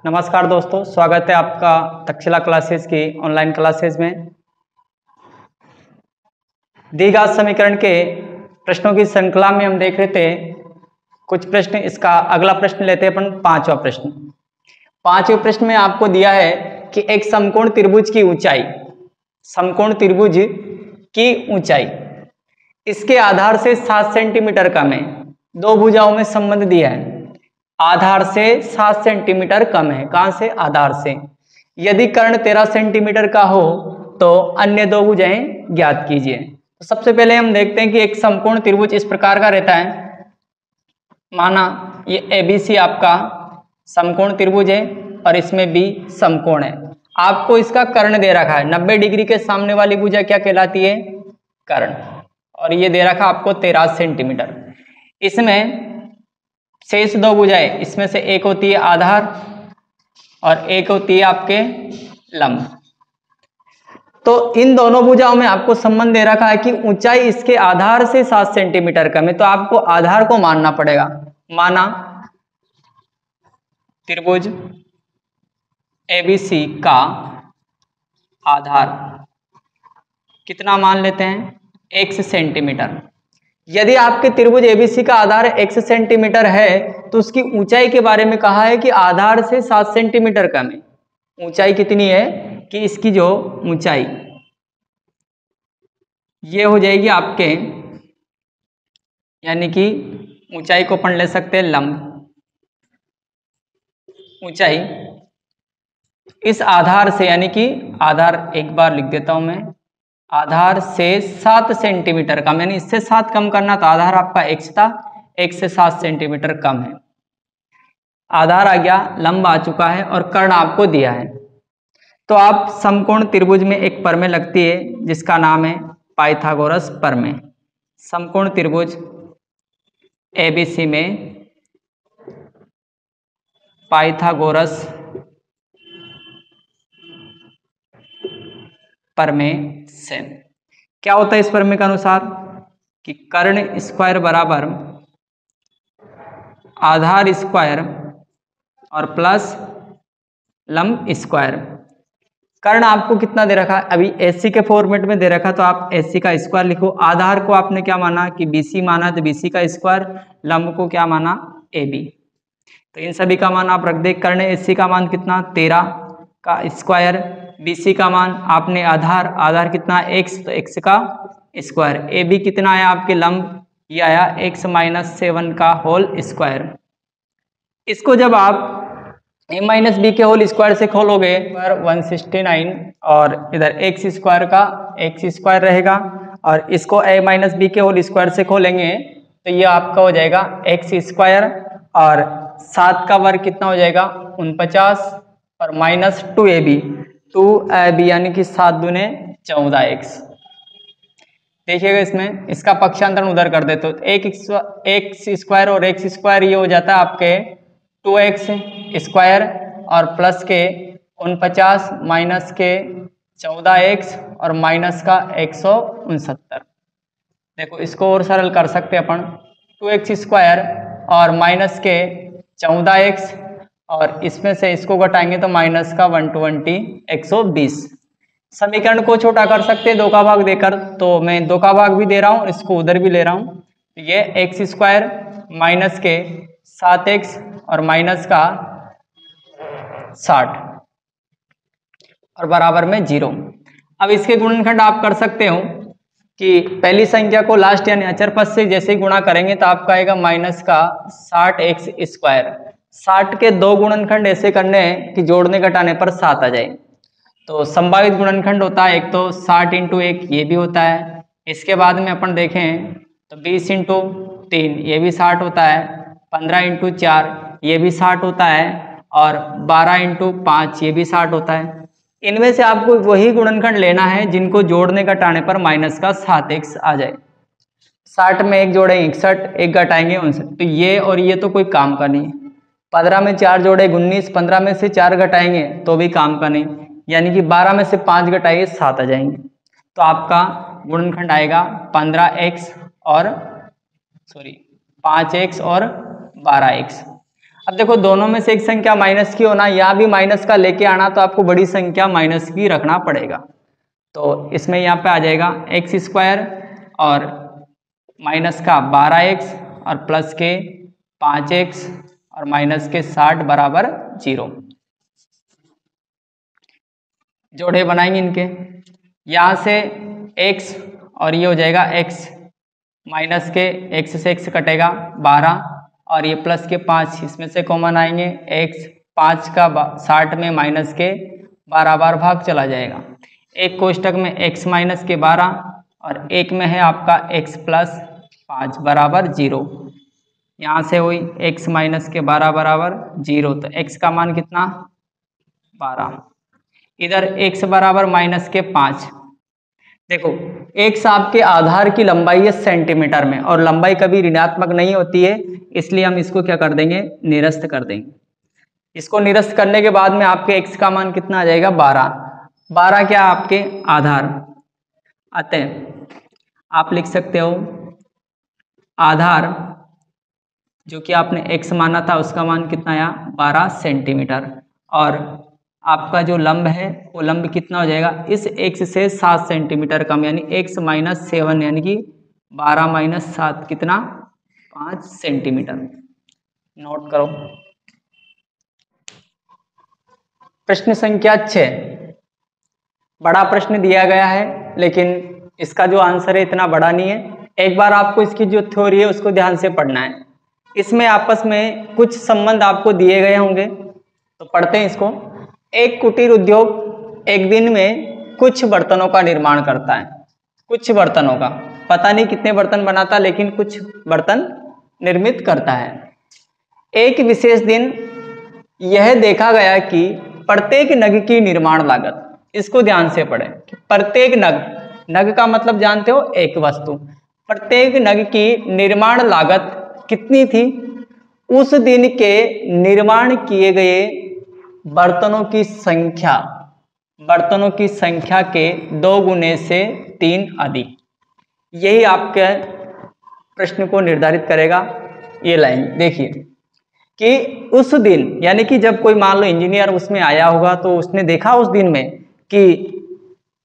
नमस्कार दोस्तों, स्वागत है आपका तक्षशिला क्लासेस की ऑनलाइन क्लासेस में। द्विघात समीकरण के प्रश्नों की श्रृंखला में हम देख रहे थे कुछ प्रश्न। इसका अगला प्रश्न लेते हैं अपन, पांचवा प्रश्न। पांचवें प्रश्न में आपको दिया है कि एक समकोण त्रिभुज की ऊंचाई, समकोण त्रिभुज की ऊंचाई इसके आधार से 7 सेंटीमीटर कम है। दो भुजाओं में संबंध दिया है, आधार से 7 सेंटीमीटर कम है। कहां से? आधार से। यदि कर्ण 13 सेंटीमीटर का हो तो अन्य दो भुजाएं ज्ञात कीजिए। तो सबसे पहले हम देखते हैं कि एक समकोण त्रिभुज इस प्रकार का रहता है। माना ये ABC आपका समकोण त्रिभुज है और इसमें भी समकोण है। आपको इसका कर्ण दे रखा है, 90 डिग्री के सामने वाली भुजा क्या कहलाती है? कर्ण। और ये दे रखा आपको 13 सेंटीमीटर। इसमें शेष दो भुजाएं, इसमें से एक होती है आधार और एक होती है आपके लंब। तो इन दोनों भुजाओं में आपको संबंध दे रखा है कि ऊंचाई इसके आधार से 7 सेंटीमीटर कम है। तो आपको आधार को मानना पड़ेगा। माना त्रिभुज ABC का आधार कितना मान लेते हैं? x centimetre. यदि आपके त्रिभुज ABC का आधार x सेंटीमीटर है तो उसकी ऊंचाई के बारे में कहा है कि आधार से 7 सेंटीमीटर कम है। ऊंचाई कितनी है कि इसकी जो ऊंचाई ये हो जाएगी आपके, यानी कि ऊंचाई को अपन ले सकते हैं लंब। ऊंचाई इस आधार से, यानी कि आधार एक बार लिख देता हूं मैं, आधार से 7 सेंटीमीटर कम, यानी इससे 7 कम करना तो आधार आपका x था, x से 7 सेंटीमीटर कम है। आधार आ गया, लंब आ चुका है और कर्ण आपको दिया है। तो आप समकोण त्रिभुज में एक प्रमेय लगती है जिसका नाम है पाइथागोरस प्रमेय। समकोण त्रिभुज ABC में पाइथागोरस प्रमेय से क्या होता है? इस प्रमेय के अनुसार कि कर्ण स्क्वायर बराबर आधार स्क्वायर और प्लस लंब स्क्वायर। कर्ण आपको कितना दे रखा है? अभी AC के फॉर्मेट में दे रखा, तो आप AC का स्क्वायर लिखो। आधार को आपने क्या माना कि BC माना, तो BC का स्क्वायर। लंब को क्या माना? AB। तो इन सभी का मान आप रख दे। कर्ण AC का मान कितना? 13 का स्क्वायर। BC का मान आपने आधार कितना? x, तो x का स्क्वायर। AB कितना आया आपके? लंब ये आया x - 7 का होल स्क्वायर। इसको जब आप a - b के होल स्क्वायर से खोलोगे पर 169 और इधर x स्क्वायर का x स्क्वायर रहेगा, और इसको a - b के होल स्क्वायर से खोलेंगे तो ये आपका हो जाएगा x स्क्वायर, और 7 का वर्ग कितना हो जाएगा? 49 और माइनस 2ab यानी कि 7 दूने 14x। देखिएगा इसमें इसका पक्षांतरण उधर कर दे तो x स्क्वायर और x स्क्वायर ये हो जाता है आपके 2x स्क्वायर, और प्लस के 49 माइनस के 14x और माइनस का 169। देखो इसको और सरल कर सकते हैं अपन, 2x स्क्वायर और माइनस के 14x, और इसमें से इसको घटाएंगे तो माइनस का 120 120। समीकरण को छोटा कर सकते हैं 2 का भाग देकर, तो मैं 2 का भाग भी दे रहा हूँ, इसको उधर भी ले रहा हूँ। ये x स्क्वायर माइनस के 7x और माइनस का 60 और बराबर में 0। अब इसके गुणनखंड आप कर सकते हो कि पहली संख्या को लास्ट यानी अचर पद से जैसे ही गुणा करेंगे तो आपका आएगा माइनस का 60x स्क्वायर। 60 के 2 गुणनखंड ऐसे करने हैं कि जोड़ने घटाने पर 7 आ जाए। तो संभावित गुणनखंड होता है एक तो 60 × 1 ये भी होता है। इसके बाद में अपन देखें तो 20 × 3 ये भी 60 होता है, 15 × 4 ये भी 60 होता है, और 12 × 5 ये भी 60 होता है। इनमें से आपको वही गुणनखंड लेना है जिनको जोड़ने घटाने पर माइनस का 7x आ जाए। 60 में 1 जोड़े 61, 1 घटाएंगे 59। तो ये और ये तो कोई काम का नहीं। 15 में 4 जोड़े 19, 15 में से 4 घटाएंगे तो भी काम का नहीं, यानी कि 12 में से 5 घटाइए 7 आ जाएंगे। तो आपका गुणनखंड आएगा 15x और 5x और 12x। अब देखो दोनों में से एक संख्या माइनस की होना, यहाँ भी माइनस का लेके आना, तो आपको बड़ी संख्या माइनस की रखना पड़ेगा। तो इसमें यहाँ पे आ जाएगा एक्स स्क्वायर और माइनस का 12x और प्लस के 5x और माइनस के 60 बराबर 0। जोड़े बनाएंगे इनके, यहाँ से x और ये हो जाएगा x, माइनस के x से x कटेगा 12 और ये प्लस के 5, इसमें से कॉमन आएंगे x, 5 का 60 में माइनस के 12 बार भाग चला जाएगा। एक कोष्टक में x माइनस के 12 और एक में है आपका x प्लस 5 बराबर 0। यहाँ से हुई x माइनस के 12 बराबर 0, तो x का मान कितना 12। इधर x बराबर माइनस के 5। देखो x आपके आधार की लंबाई है सेंटीमीटर में, और लंबाई कभी ऋणात्मक नहीं होती है, इसलिए हम इसको क्या कर देंगे, निरस्त कर देंगे। इसको निरस्त करने के बाद में आपके x का मान कितना आ जाएगा 12। 12 क्या आपके आधार, अतः आप लिख सकते हो आधार जो कि आपने x माना था उसका मान कितना आया 12 सेंटीमीटर, और आपका जो लंब है वो लंब कितना हो जाएगा, इस x से 7 सेंटीमीटर कम, यानी x माइनस 7 यानी कि 12 माइनस 7 कितना 5 सेंटीमीटर। नोट करो। प्रश्न संख्या 6, बड़ा प्रश्न दिया गया है लेकिन इसका जो आंसर है इतना बड़ा नहीं है। एक बार आपको इसकी जो थ्योरी है उसको ध्यान से पढ़ना है। इसमें आपस में कुछ संबंध आपको दिए गए होंगे, तो पढ़ते हैं इसको। एक कुटीर उद्योग एक दिन में कुछ बर्तनों का निर्माण करता है, कुछ बर्तनों का, पता नहीं कितने बर्तन बनाता लेकिन कुछ बर्तन निर्मित करता है। एक विशेष दिन यह देखा गया कि प्रत्येक नग की निर्माण लागत, इसको ध्यान से पढ़ें, प्रत्येक नग, नग का मतलब जानते हो एक वस्तु, प्रत्येक नग की निर्माण लागत कितनी थी, उस दिन के निर्माण किए गए बर्तनों की संख्या, बर्तनों की संख्या के 2 गुने से 3 अधिक। यही आपके प्रश्न को निर्धारित करेगा। ये लाइन देखिए कि उस दिन, यानी कि जब कोई मान लो इंजीनियर उसमें आया होगा तो उसने देखा उस दिन में कि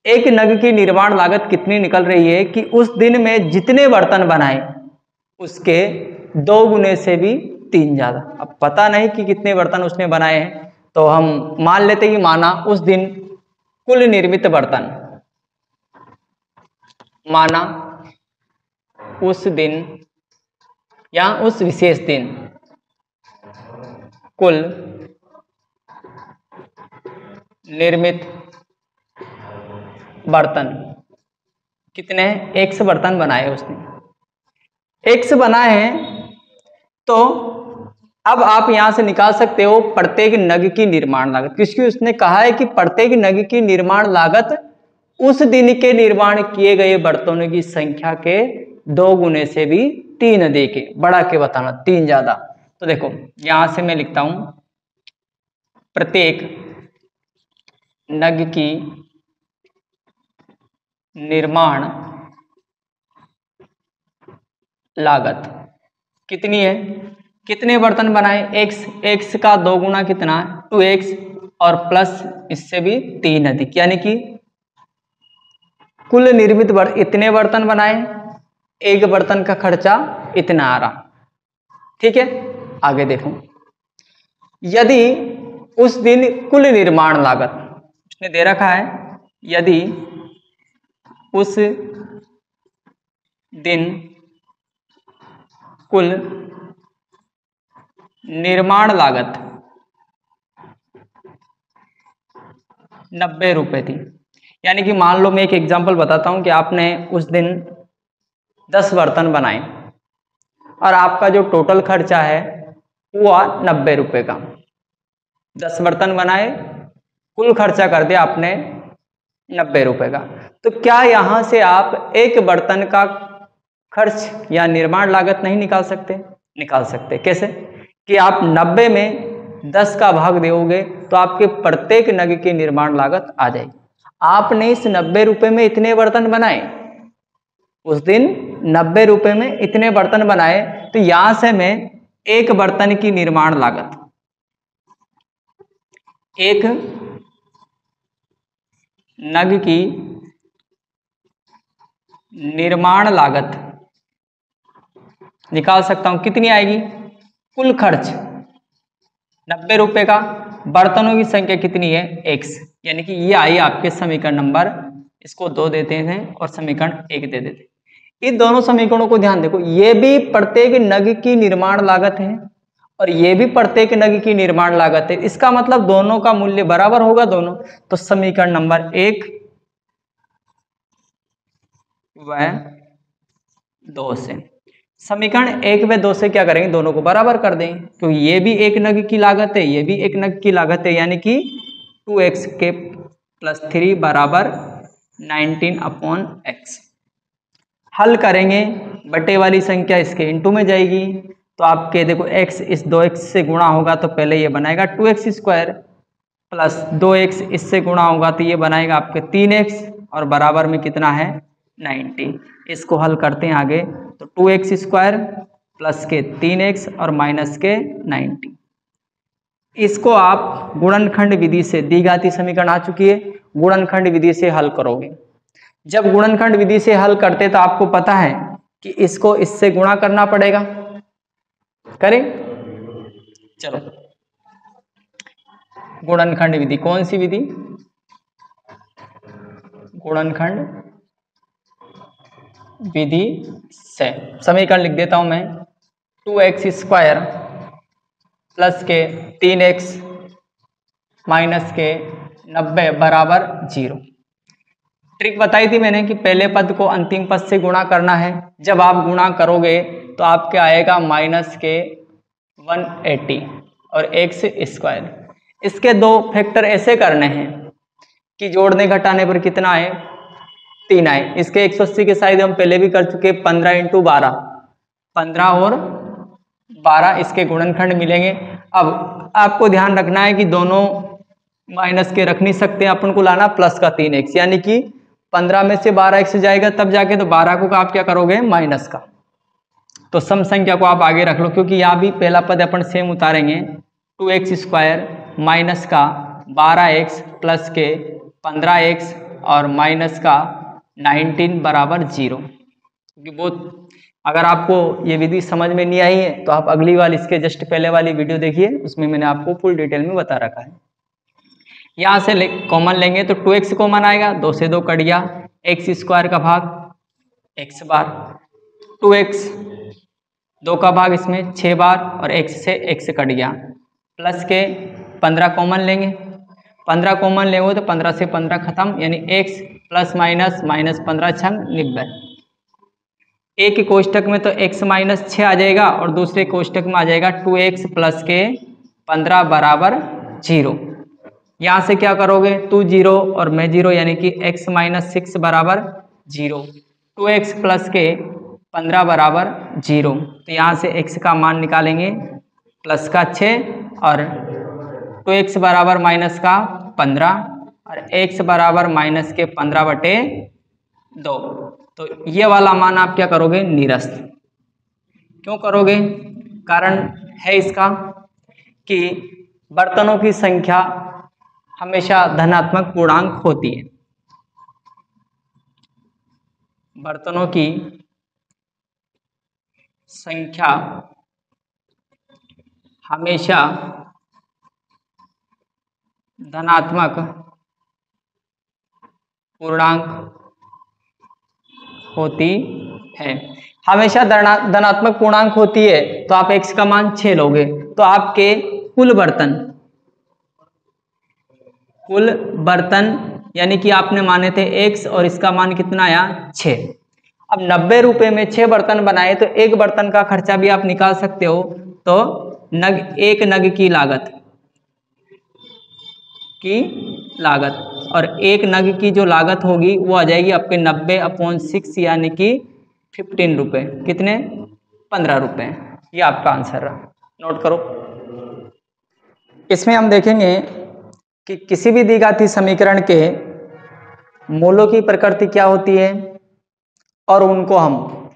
एक नग की निर्माण लागत कितनी निकल रही है, कि उस दिन में जितने बर्तन बनाए उसके 2 गुने से भी 3 ज्यादा। अब पता नहीं कि कितने बर्तन उसने बनाए हैं, तो हम मान लेते कि माना उस दिन कुल निर्मित बर्तन, माना उस दिन या उस विशेष दिन कुल निर्मित बर्तन कितने हैं, 100 बर्तन बनाए उसने, 100 बनाए हैं। तो अब आप यहां से निकाल सकते हो प्रत्येक नग की निर्माण लागत, क्योंकि उसने कहा है कि प्रत्येक नग की निर्माण लागत उस दिन के निर्माण किए गए बर्तनों की संख्या के 2 गुने से भी 3 अधिक है। बढ़ा के बताना, 3 ज्यादा। तो देखो यहां से मैं लिखता हूं प्रत्येक नग की निर्माण लागत कितनी है, कितने बर्तन बनाए, x का 2 गुना कितना 2x और प्लस इससे भी 3 अधिक, यानी कि कुल निर्मित इतने बर्तन बनाए, एक बर्तन का खर्चा इतना आ रहा। ठीक है, आगे देखो। यदि उस दिन कुल निर्माण लागत उसने दे रखा है, यदि उस दिन कुल निर्माण लागत 90 रुपए थी, यानी कि मान लो मैं एक एग्जांपल बताता हूं कि आपने उस दिन 10 बर्तन बनाए और आपका जो टोटल खर्चा है वो 90 रुपए का। 10 बर्तन बनाए, कुल खर्चा कर दिया आपने 90 रुपए का। तो क्या यहां से आप एक बर्तन का खर्च या निर्माण लागत नहीं निकाल सकते? निकाल सकते। कैसे? कि आप 90 में 10 का भाग दोगे तो आपके प्रत्येक नग की निर्माण लागत आ जाएगी। आपने इस 90 रुपए में इतने बर्तन बनाए, उस दिन 90 रुपए में इतने बर्तन बनाए, तो यहां से मैं एक बर्तन की निर्माण लागत, एक नग की निर्माण लागत निकाल सकता हूं, कितनी आएगी? कुल खर्च 90 रुपए का, बर्तनों की संख्या कितनी है? x, यानी कि ये आई आपके समीकरण नंबर, इसको 2 देते हैं और समीकरण 1 दे देते हैं। इन दोनों समीकरणों को ध्यान देखो, ये भी प्रत्येक नग की निर्माण लागत है और ये भी प्रत्येक नग की निर्माण लागत है, इसका मतलब दोनों का मूल्य बराबर होगा दोनों। तो समीकरण नंबर 1 व 2 से, समीकरण 1 व 2 से क्या करेंगे? दोनों को बराबर कर देंगे, तो ये भी एक नग की लागत है, ये भी एक नग की लागत है, यानी कि 2x के प्लस 3 बराबर 19/x। हल करेंगे, बटे वाली संख्या इसके इंटू में जाएगी, तो आपके देखो x इस 2x से गुणा होगा तो पहले ये बनाएगा 2x स्क्वायर, प्लस 2x इससे गुणा होगा तो ये बनाएगा आपके 3x, और बराबर में कितना है? 90। इसको हल करते हैं आगे, तो 2x स्क्वायर प्लस के 3x और माइनस के 90। इसको आप गुणनखंड विधि से, द्विघाती समीकरण आ चुकी है, गुणनखंड विधि से हल करोगे। जब गुणनखंड विधि से हल करते तो आपको पता है कि इसको इससे गुणा करना पड़ेगा, करें? चलो, गुणनखंड विधि, कौन सी विधि? गुणनखंड विधि से समीकरण लिख देता हूं मैं, 2x स्क्वायर प्लस के 3x माइनस के 90 बराबर 0। ट्रिक बताई थी मैंने कि पहले पद को अंतिम पद से गुणा करना है, जब आप गुणा करोगे तो आपके आएगा माइनस के 180 और x स्क्वायर। इसके 2 फैक्टर ऐसे करने हैं कि जोड़ने घटाने पर कितना आए? 3 आए। इसके 180 के साइड हम पहले भी कर चुके, 15 × 12, 15 और 12 इसके गुणनखंड मिलेंगे। अब आपको ध्यान रखना है कि दोनों माइनस के रख नहीं सकते, अपन को लाना प्लस का 3x, यानी कि 15 में से 12x जाएगा तब जाके, तो 12 को आप क्या करोगे? माइनस का। तो सम संख्या को आप आगे रख लो, क्योंकि यहाँ भी पहला पद अपन सेम उतारेंगे, 2x स्क्वायर माइनस का 12x प्लस के 15x और माइनस का 19 बराबर 0। क्योंकि बहुत, अगर आपको ये विधि समझ में नहीं आई है तो आप अगली वाली, इसके जस्ट पहले वाली वीडियो देखिए, उसमें मैंने आपको फुल डिटेल में बता रखा है। यहाँ से कॉमन लेंगे तो 2x कॉमन आएगा, 2 से 2 कट गया, x स्क्वायर का भाग x बार, 2x 2 का भाग इसमें 6 बार और x से x कट गया, प्लस के 15 कॉमन लेंगे, 15 कॉमन लेंगे तो 15 से 15 खत्म, यानी x प्लस माइनस माइनस 15 छंग 90। एक के कोष्टक में तो x माइनस 6 आ जाएगा और दूसरे कोष्टक में आ जाएगा 2x प्लस के 15 बराबर 0। यहाँ से क्या करोगे? 2 0 और मैं 0, यानी कि x माइनस 6 बराबर 0, 2x प्लस के 15 बराबर 0। तो यहाँ से x का मान निकालेंगे प्लस का 6 और 2x बराबर माइनस का 15 और x बराबर माइनस के 15/2। तो ये वाला मान आप क्या करोगे? निरस्त। क्यों करोगे? कारण है इसका कि बर्तनों की संख्या हमेशा धनात्मक पूर्णांक होती है। बर्तनों की संख्या हमेशा धनात्मक पूर्णांक होती है। हमेशा धनात्मक पूर्णांक होती है तो आप x का मान 6 लोगे, तो आपके कुल बर्तन यानी कि आपने माने थे x और इसका मान कितना आया? 6। अब 90 रुपए में 6 बर्तन बनाए तो एक बर्तन का खर्चा भी आप निकाल सकते हो। तो एक नग की लागत और एक नग की जो लागत होगी वो आ जाएगी आपके 90/6, यानी कि 15 रुपए। कितने? 15 रुपए। ये आपका आंसर रहा, नोट करो। इसमें हम देखेंगे कि किसी भी द्विघाती समीकरण के मूलों की प्रकृति क्या होती है और उनको हम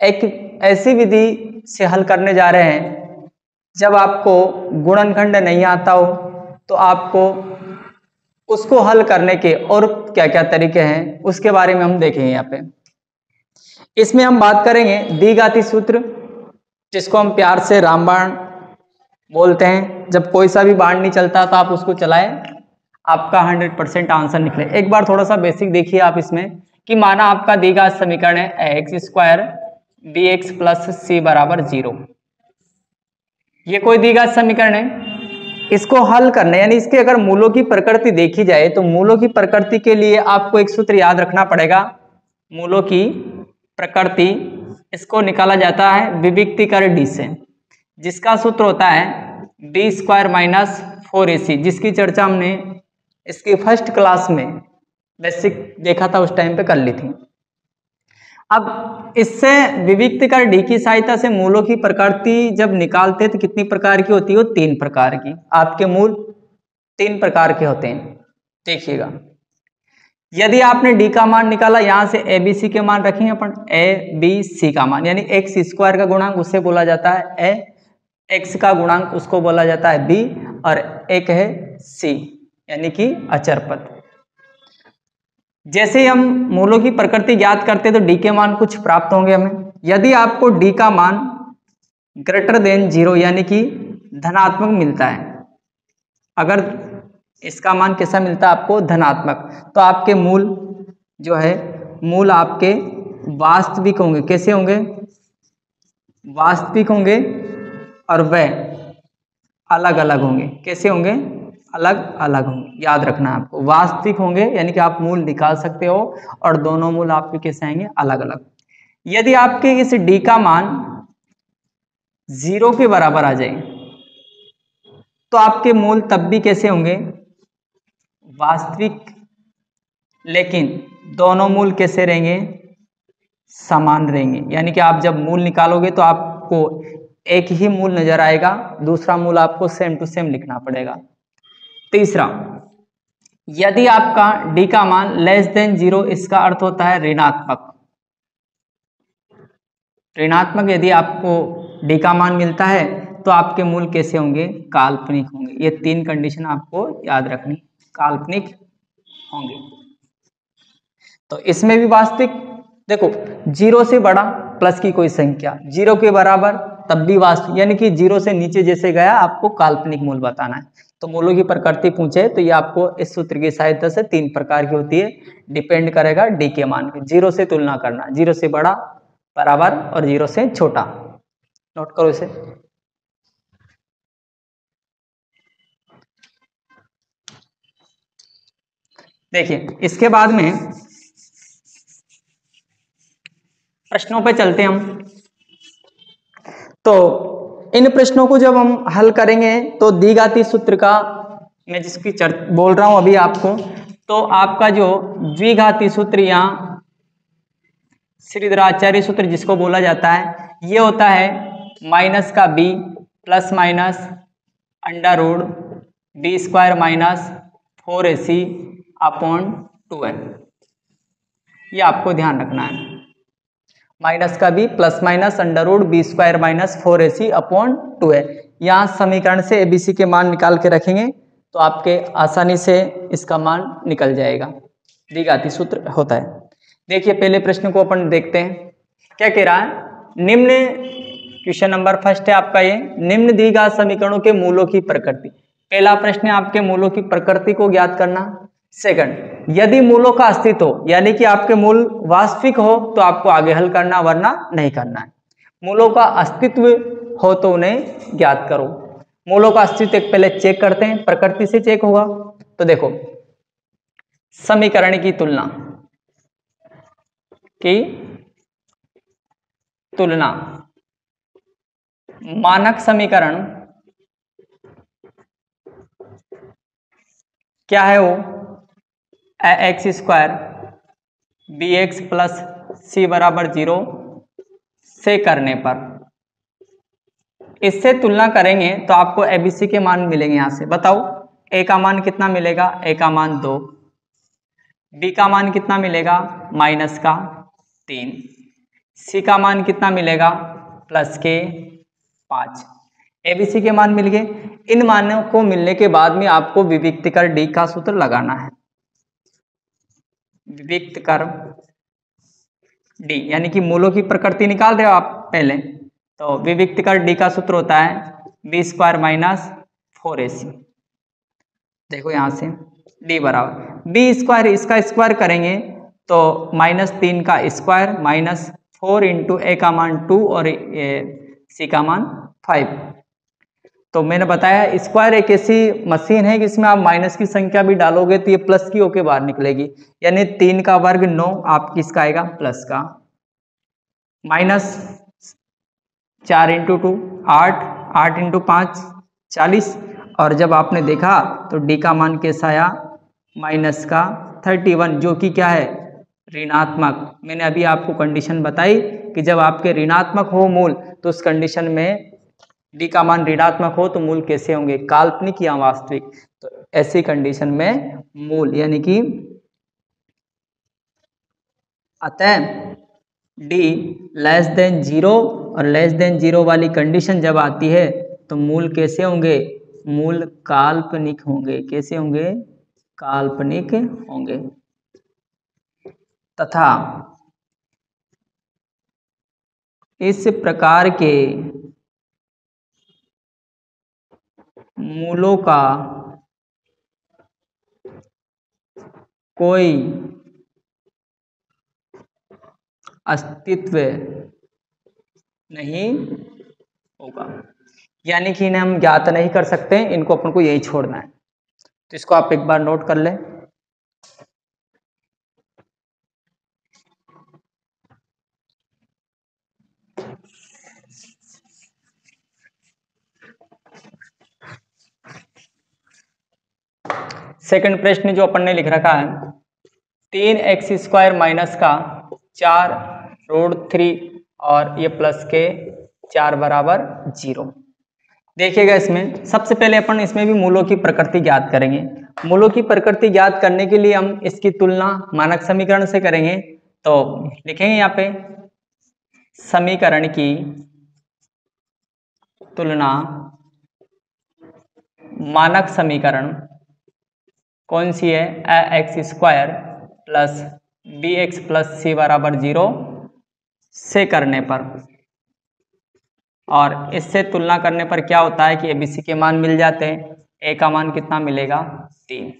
एक ऐसी विधि से हल करने जा रहे हैं जब आपको गुणनखंड नहीं आता हो तो आपको उसको हल करने के और क्या क्या तरीके हैं उसके बारे में हम देखेंगे यहाँ पे। इसमें हम बात करेंगे द्विघाती सूत्र, जिसको हम प्यार से रामबाण बोलते हैं। जब कोई सा भी बाण नहीं चलता तो आप उसको चलाएं, आपका 100% आंसर निकले। एक बार थोड़ा सा बेसिक देखिए आप इसमें कि माना आपका द्विघात समीकरण है x square b x plus c बराबर 0। ये कोई द्विघात समीकरण है, इसको हल करने यानी इसके अगर मूलों की प्रकृति देखी जाए तो मूलों की प्रकृति के लिए आपको एक सूत्र याद रखना पड़ेगा। मूलों की प्रकृति इसको निकाला जाता है विविक्तिकर डी से, जिसका सूत्र होता है बी स्क्वायर माइनस 4ac, जिसकी चर्चा हमने इसकी फर्स्ट क्लास में बेसिक देखा था, उस टाइम पे कर ली थी। अब इससे विविक्तिकर डी की सहायता से मूलों की प्रकृति जब निकालते हैं तो कितनी प्रकार की होती है? वो 3 प्रकार की। आपके मूल 3 प्रकार के होते हैं, देखिएगा। यदि आपने डी का मान निकाला, यहां से ए बी सी के मान रखेंगे अपन, ए बी सी का मान यानी एक्स स्क्वायर का गुणांक उसे बोला जाता है ए, एक्स का गुणांक उसको बोला जाता है बी, और एक है सी यानी कि अचर पद। जैसे ही हम मूलों की प्रकृति ज्ञात करते हैं तो डी के मान कुछ प्राप्त होंगे हमें। यदि आपको डी का मान ग्रेटर देन 0 यानी कि धनात्मक मिलता है, अगर इसका मान कैसा मिलता है आपको? धनात्मक, तो आपके मूल जो है मूल आपके वास्तविक होंगे। कैसे होंगे? वास्तविक होंगे, और वह अलग अलग होंगे। कैसे होंगे? अलग अलग होंगे। याद रखना है आपको, वास्तविक होंगे यानी कि आप मूल निकाल सकते हो, और दोनों मूल आपके कैसे आएंगे? अलग अलग। यदि आपके इस डी का मान 0 के बराबर आ जाए तो आपके मूल तब भी कैसे होंगे? वास्तविक, लेकिन दोनों मूल कैसे रहेंगे? समान रहेंगे। यानी कि आप जब मूल निकालोगे तो आपको एक ही मूल नजर आएगा, दूसरा मूल आपको सेम टू सेम लिखना पड़ेगा। तीसरा, यदि आपका डी का मान लेस देन 0, इसका अर्थ होता है ऋणात्मक। ऋणात्मक यदि आपको डी का मान मिलता है तो आपके मूल कैसे होंगे? काल्पनिक होंगे। ये 3 कंडीशन आपको याद रखनी, काल्पनिक होंगे। तो इसमें भी वास्तविक, देखो 0 से बड़ा प्लस की कोई संख्या, 0 के बराबर तब भी वास्तविक, यानी कि 0 से नीचे जैसे गया आपको काल्पनिक मूल बताना है। तो मूलों की प्रकृति पूछे तो ये आपको इस सूत्र की सहायता से 3 प्रकार की होती है, डिपेंड करेगा डी के मान पे। 0 से तुलना करना, 0 से बड़ा बराबर और 0 से छोटा। नोट करो इसे। देखिए इसके बाद में प्रश्नों पे चलते हैं हम। तो इन प्रश्नों को जब हम हल करेंगे तो द्विघाती सूत्र का मैं जिसकी बोल रहा हूं अभी आपको, तो आपका जो द्विघाती सूत्र या श्रीधराचार्य सूत्र जिसको बोला जाता है, ये होता है माइनस का b plus minus under root b square minus 4ac upon 2n। ये आपको ध्यान रखना है, माइनस का b plus minus under root b square minus 4ac upon 2n। यहाँ समीकरण से एबीसी के मान निकाल के रखेंगे तो आपके आसानी से इसका मान निकल जाएगा। द्विघाती सूत्र होता है। देखिए पहले प्रश्न को अपन देखते हैं, क्या कह रहा है? निम्न क्वेश्चन नंबर फर्स्ट है आपका ये, निम्न द्विघात समीकरणों के मूलों की प्रकृति। पहला प्रश्न है आपके मूलों की प्रकृति को ज्ञात करना। सेकंड, यदि मूलों का अस्तित्व हो यानी कि आपके मूल वास्तविक हो तो आपको आगे हल करना, वरना नहीं करना है। मूलों का अस्तित्व हो तो उन्हें ज्ञात करो। मूलों का अस्तित्व एक पहले चेक करते हैं, प्रकृति से चेक होगा। तो देखो समीकरण की तुलना, मानक समीकरण क्या है? वो x square b x plus c बराबर 0 से करने पर, इससे तुलना करेंगे तो आपको एबीसी के मान मिलेंगे। यहां से बताओ ए का मान कितना मिलेगा? ए का मान 2, बी का मान कितना मिलेगा? माइनस का 3, सी का मान कितना मिलेगा? प्लस के 5। एबीसी के मान मिल गए। इन मानों को मिलने के बाद में आपको विविक्त कर डी का सूत्र लगाना है। विविक्त कर डी यानी कि मूलों की प्रकृति निकाल रहे हो आप पहले, तो विविक्त कर डी का सूत्र होता है बी स्क्वायर माइनस 4ac। देखो यहां से डी बराबर बी स्क्वायर, इसका स्क्वायर करेंगे तो -3 का स्क्वायर माइनस 4 इंटू ए का मान 2 और सी का मान 5। तो मैंने बताया स्क्वायर एक ऐसी मशीन है कि इसमें आप माइनस की संख्या भी डालोगे तो ये प्लस की होके बाहर निकलेगी, यानी 3 का वर्ग 9 आप किसका आएगा प्लस का, माइनस 4 इंटू 2 8, 8 इंटू 5 40, और जब आपने देखा तो डी का मान कैसा आया माइनस का 31, जो कि क्या है ऋणात्मक। मैंने अभी आपको कंडीशन बताई कि जब आपके ऋणात्मक हो मूल तो उस कंडीशन में डी का मान ऋणात्मक हो तो मूल कैसे होंगे, काल्पनिक या वास्तविक। तो ऐसी कंडीशन में मूल यानी कि अतः डी लेस देन 0 और लेस देन 0 वाली कंडीशन जब आती है तो मूल कैसे होंगे, मूल काल्पनिक होंगे। कैसे होंगे, काल्पनिक होंगे। तथा इस प्रकार के मूलों का कोई अस्तित्व नहीं होगा, यानी कि इन्हें हम ज्ञात नहीं कर सकते, इनको अपन को यही छोड़ना है। तो इसको आप एक बार नोट कर लें। सेकंड प्रश्न जो अपन ने लिख रखा है 3x स्क्वायर माइनस का 4 रूट 3 और ये प्लस के 4 बराबर 0। देखिएगा इसमें सबसे पहले अपन इसमें भी मूलों की प्रकृति ज्ञात करेंगे। मूलों की प्रकृति ज्ञात करने के लिए हम इसकी तुलना मानक समीकरण से करेंगे। तो लिखेंगे यहाँ पे समीकरण की तुलना मानक समीकरण कौन सी है, x square plus b x plus c बराबर 0 से करने पर, और इससे तुलना करने पर क्या होता है कि एबीसी के मान मिल जाते हैं। ए का मान कितना मिलेगा 3,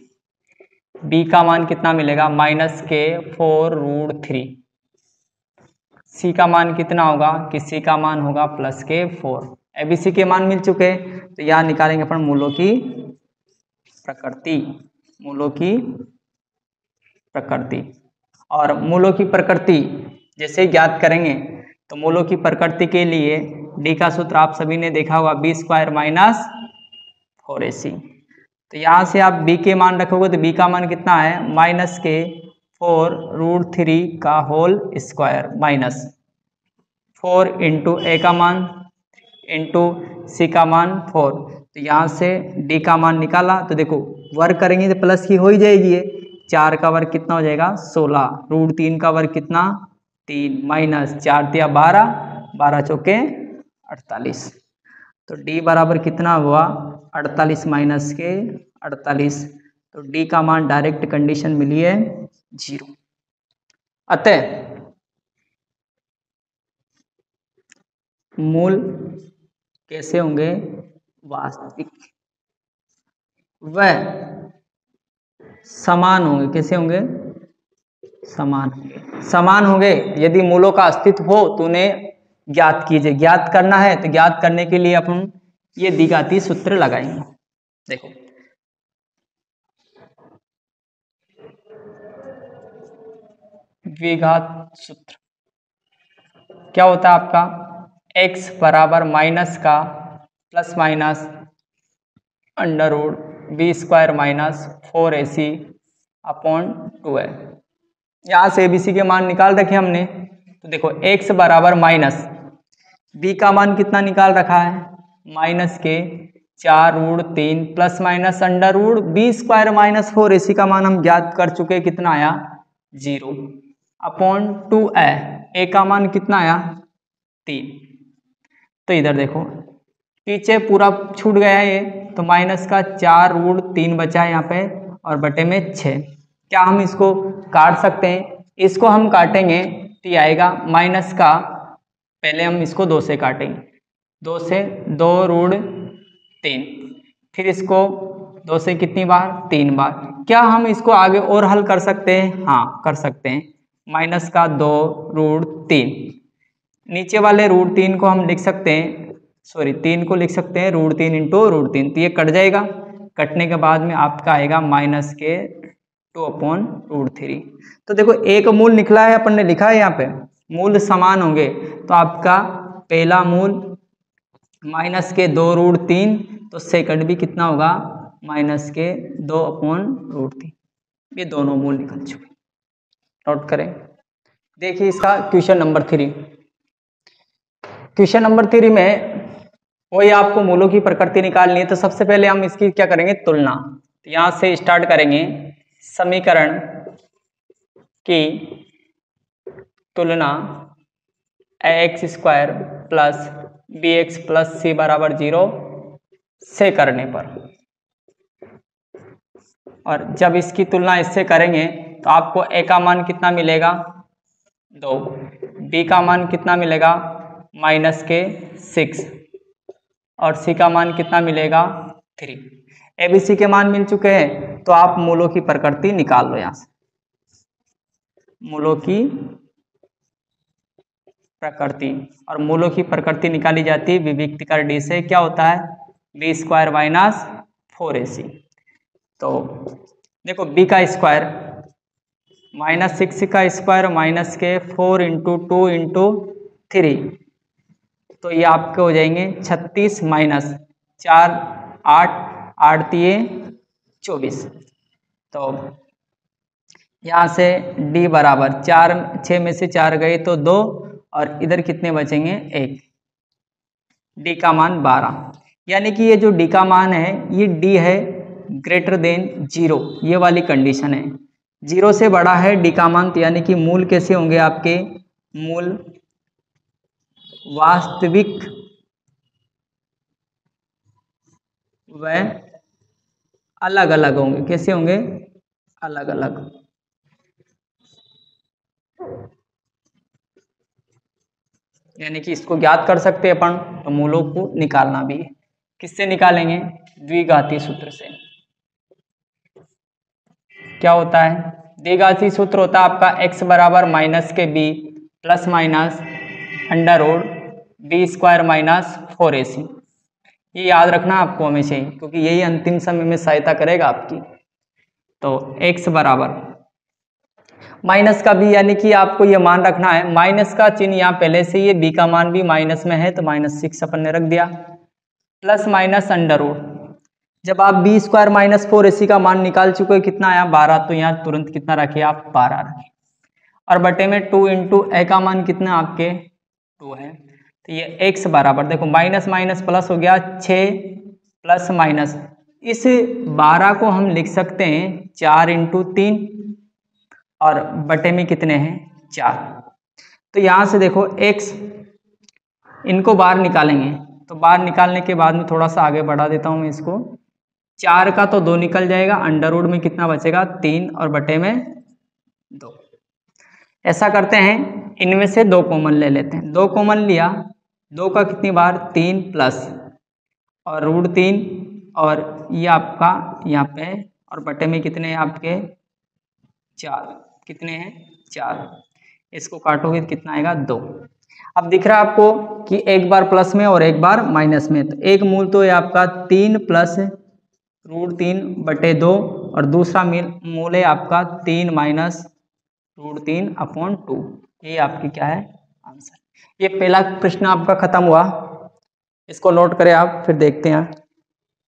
बी का मान कितना मिलेगा माइनस के 4 रूट 3, सी का मान कितना होगा कि सी का मान होगा प्लस के 4। एबीसी के मान मिल चुके हैं तो यहाँ निकालेंगे अपन मूलों की प्रकृति। मूलों की प्रकृति, और मूलों की प्रकृति जैसे ज्ञात करेंगे तो मूलों की प्रकृति के लिए डी का सूत्र आप सभी ने देखा होगा बी स्क्वायर माइनस 4ac। तो यहाँ से आप बी के मान रखोगे तो बी का मान कितना है माइनस के 4 रूट 3 का होल स्क्वायर माइनस 4 इंटू ए का मान इंटू सी का मान 4। तो यहाँ से डी का मान निकाला तो देखो वर्ग करेंगे तो प्लस की हो ही जाएगी है, 4 का वर्ग कितना हो जाएगा 16, रूट 3 का वर्ग कितना 3, माइनस 4 तिया 12, 12 चौके 48। तो डी बराबर कितना हुआ 48 माइनस के 48। तो डी का मान डायरेक्ट कंडीशन मिली है 0। अतः मूल कैसे होंगे वास्तविक, वह समान होंगे। कैसे होंगे समान होंगे। समान होंगे यदि मूलों का अस्तित्व हो तो उन्हें ज्ञात कीजिए। ज्ञात करना है तो ज्ञात करने के लिए अपन ये द्विघाती सूत्र लगाएंगे। देखो द्विघात सूत्र क्या होता है आपका, x बराबर माइनस का plus minus under root b square minus 4ac upon 2 है। यहाँ से एबीसी के मान निकाल रखे हमने। तो देखो x बराबर माइनस b का मान कितना निकाल रखा है माइनस के 4 root 3 plus minus under root b square minus 4ac का मान हम ज्ञात कर चुके, कितना आया 0 अपॉन 2a का मान कितना आया 3। तो इधर देखो पीछे पूरा छूट गया है ये, तो माइनस का 4√3 बचा है यहाँ पे और बटे में 6। क्या हम इसको काट सकते हैं? इसको हम काटेंगे तो ये आएगा माइनस का, पहले हम इसको 2 से काटेंगे, 2 से 2√3, फिर इसको 2 से कितनी बार? 3 बार। क्या हम इसको आगे और हल कर सकते हैं? हाँ कर सकते हैं। माइनस का 2√3, नीचे वाले √3 को हम लिख सकते हैं, सॉरी 3 को लिख सकते हैं √3 इंटू √3, तो ये कट जाएगा। कटने के बाद में आपका आएगा माइनस के 2/√3। तो देखो एक मूल निकला है, अपन ने लिखा है यहाँ पे मूल समान होंगे, तो आपका पहला मूल माइनस के 2√3, तो सेकंड भी कितना होगा? माइनस के 2/√3। ये दोनों मूल निकल चुके। नोट करें। देखिए इसका क्वेश्चन नंबर 3। क्वेश्चन नंबर 3 में वही आपको मूलों की प्रकृति निकालनी है, तो सबसे पहले हम इसकी क्या करेंगे? तुलना। तो यहां से स्टार्ट करेंगे, समीकरण की तुलना ax² plus bx plus c बराबर 0 से करने पर, और जब इसकी तुलना इससे करेंगे तो आपको a का मान कितना मिलेगा? 2, b का मान कितना मिलेगा? माइनस के 6, और c का मान कितना मिलेगा? 3। ए बी सी के मान मिल चुके हैं, तो आप मूलों की प्रकृति निकाल लो। यहां से मूलों की प्रकृति, और मूलों की प्रकृति निकाली जाती है विविक्तिकर डी से। क्या होता है? b² minus 4ac। तो देखो b का स्क्वायर माइनस 6 का स्क्वायर माइनस के 4 इंटू 2 इंटू 3, तो ये आपके हो जाएंगे 36 माइनस 4 8 8 3 24। तो यहाँ से d बराबर 4, 6 में से 4 गए तो 2, और इधर कितने बचेंगे? 1। d का मान 12, यानी कि ये जो d का मान है ये d है ग्रेटर देन 0, ये वाली कंडीशन है। 0 से बड़ा है d का मान, तो यानी कि मूल कैसे होंगे आपके? मूल वास्तविक व अलग अलग होंगे। कैसे होंगे? अलग अलग। यानी कि इसको ज्ञात कर सकते हैं अपन, तो मूलों को निकालना भी है। किससे निकालेंगे? द्विघाती सूत्र से। क्या होता है? द्विघाती सूत्र होता है आपका x बराबर माइनस के b plus minus √b² minus 4ac। ये याद रखना आपको हमेशा ही, क्योंकि यही अंतिम समय में सहायता करेगा आपकी। तो x बराबर माइनस का b, यानी कि आपको ये मान रखना है, माइनस का चिन्ह यहाँ पहले से ये b का मान भी माइनस में है, तो -6 अपन ने रख दिया, प्लस माइनस √। जब आप b² माइनस 4ac का मान निकाल चुके हो, कितना आया? 12, तो यहाँ तुरंत कितना रखे आप? 12 रखे, और बटे में 2 इंटू a का मान कितना आपके? 2 है। तो ये x बराबर देखो माइनस माइनस प्लस हो गया, 6 प्लस माइनस, इस 12 को हम लिख सकते हैं 4 इंटू 3, और बटे में कितने हैं? 4। तो यहाँ से देखो x, इनको बाहर निकालेंगे, तो बाहर निकालने के बाद में थोड़ा सा आगे बढ़ा देता हूँ मैं इसको। 4 का तो 2 निकल जाएगा, अंडर रूट में कितना बचेगा? 3, और बटे में 2। ऐसा करते हैं, इनमें से 2 कॉमन ले लेते हैं। 2 कॉमन लिया, 2 का कितनी बार? 3 प्लस और √3, और ये आपका यहाँ पे, और बटे में कितने हैं आपके? 4। कितने हैं? 4। इसको काटोगे तो कितना आएगा? 2। अब दिख रहा है आपको कि एक बार प्लस में और एक बार माइनस में, तो एक मूल तो है आपका 3 प्लस √3 बटे 2, और दूसरा मूल है आपका 3 माइनस √3/2। ये आपकी क्या है? आंसर। ये पहला प्रश्न आपका खत्म हुआ। इसको नोट करें आप, फिर देखते हैं।